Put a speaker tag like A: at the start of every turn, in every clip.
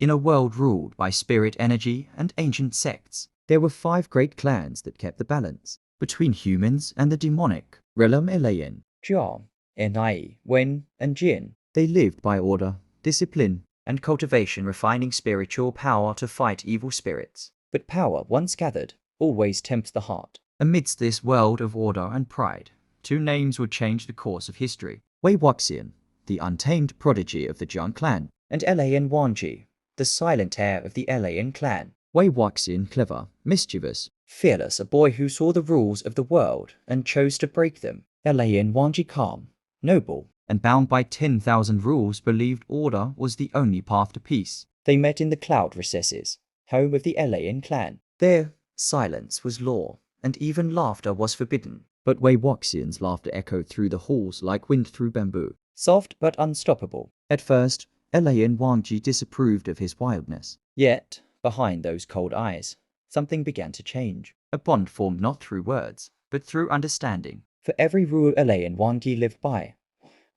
A: In a world ruled by spirit energy and ancient sects, there were 5 great clans that kept the balance between humans and the demonic realm. Elaine, Jia, Enai, Wen, and Jin. They lived by order, discipline, and cultivation, refining spiritual power to fight evil spirits. But power, once gathered, always tempts the heart. Amidst this world of order and pride, 2 names would change the course of history. Wei Wuxian, the untamed prodigy of the Jiang clan, and Lan Wangji, the silent heir of the Lan clan. Wei Wuxian, clever, mischievous, fearless, a boy who saw the rules of the world and chose to break them. Lan Wangji, calm, noble, and bound by 10,000 rules, believed order was the only path to peace. They met in the cloud recesses, home of the Lan clan. There, silence was law, and even laughter was forbidden. But Wei Wuxian's laughter echoed through the halls like wind through bamboo, soft but unstoppable. At first, Lan Wangji disapproved of his wildness. Yet, behind those cold eyes, something began to change. A bond formed not through words, but through understanding. For every rule Lan Wangji lived by,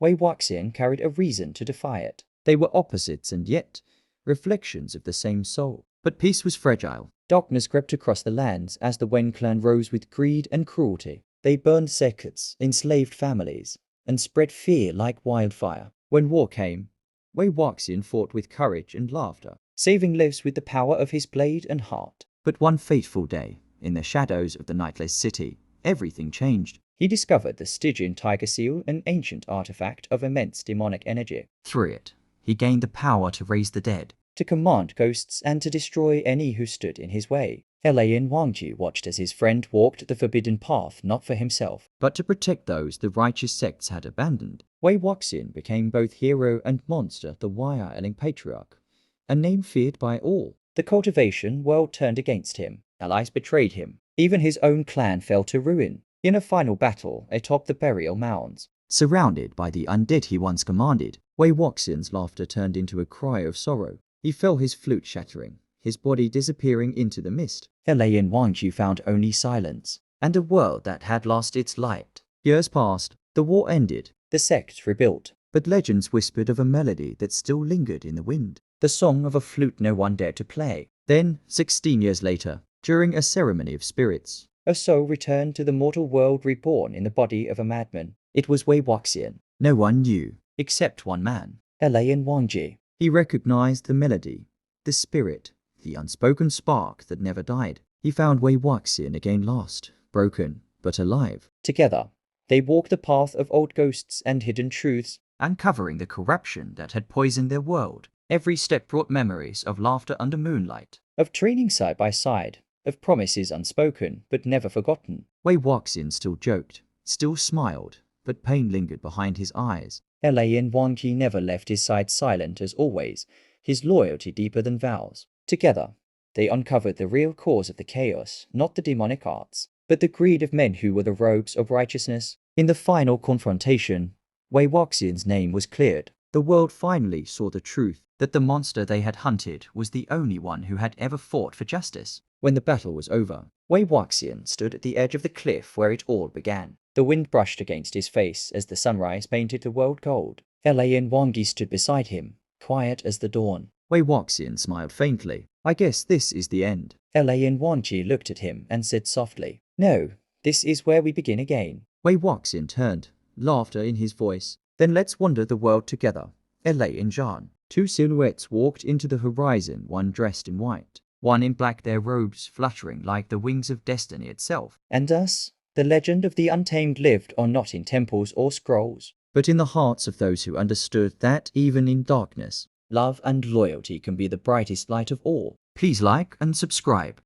A: Wei Wuxian carried a reason to defy it. They were opposites and yet reflections of the same soul. But peace was fragile. Darkness crept across the lands as the Wen clan rose with greed and cruelty. They burned secrets, enslaved families, and spread fear like wildfire. When war came, Wei Wuxian fought with courage and laughter, saving lives with the power of his blade and heart. But one fateful day, in the shadows of the nightless city, everything changed. He discovered the Stygian tiger seal, an ancient artifact of immense demonic energy. Through it, he gained the power to raise the dead, to command ghosts, and to destroy any who stood in his way. Lan Wangji watched as his friend walked the forbidden path, not for himself, but to protect those the righteous sects had abandoned. Wei Wuxian became both hero and monster, the Wei patriarch, a name feared by all. The cultivation world turned against him. Allies betrayed him. Even his own clan fell to ruin. In a final battle atop the burial mounds, surrounded by the undead he once commanded, Wei Wuxian's laughter turned into a cry of sorrow. He felt his flute shattering, his body disappearing into the mist. Lan Wangji found only silence, and a world that had lost its light. Years passed, the war ended, the sect rebuilt, but legends whispered of a melody that still lingered in the wind, the song of a flute no one dared to play. Then, 16 years later, during a ceremony of spirits, a soul returned to the mortal world, reborn in the body of a madman. It was Wei Wuxian. No one knew, except one man, Lan Wangji. He recognized the melody, the spirit, the unspoken spark that never died. He found Wei Wuxian again, lost, broken, but alive. Together, they walked the path of old ghosts and hidden truths, uncovering the corruption that had poisoned their world. Every step brought memories of laughter under moonlight, of training side by side, of promises unspoken but never forgotten. Wei Wuxian still joked, still smiled, but pain lingered behind his eyes. Lan Wangji never left his side, silent as always, his loyalty deeper than vows. Together, they uncovered the real cause of the chaos, not the demonic arts, but the greed of men who wore the robes of righteousness. In the final confrontation, Wei Wuxian's name was cleared. The world finally saw the truth, that the monster they had hunted was the only one who had ever fought for justice. When the battle was over, Wei Wuxian stood at the edge of the cliff where it all began. The wind brushed against his face as the sunrise painted the world gold. Lan Wangji stood beside him, quiet as the dawn. Wei Wuxian smiled faintly. I guess this is the end. Lan Wangji looked at him and said softly, No, this is where we begin again. Wei Wuxian turned, laughter in his voice. Then let's wander the world together. Lan and Zhan. 2 silhouettes walked into the horizon, one dressed in white, one in black, their robes fluttering like the wings of destiny itself. And thus, the legend of the Untamed lived on, not in temples or scrolls, but in the hearts of those who understood that even in darkness, love and loyalty can be the brightest light of all. Please like and subscribe.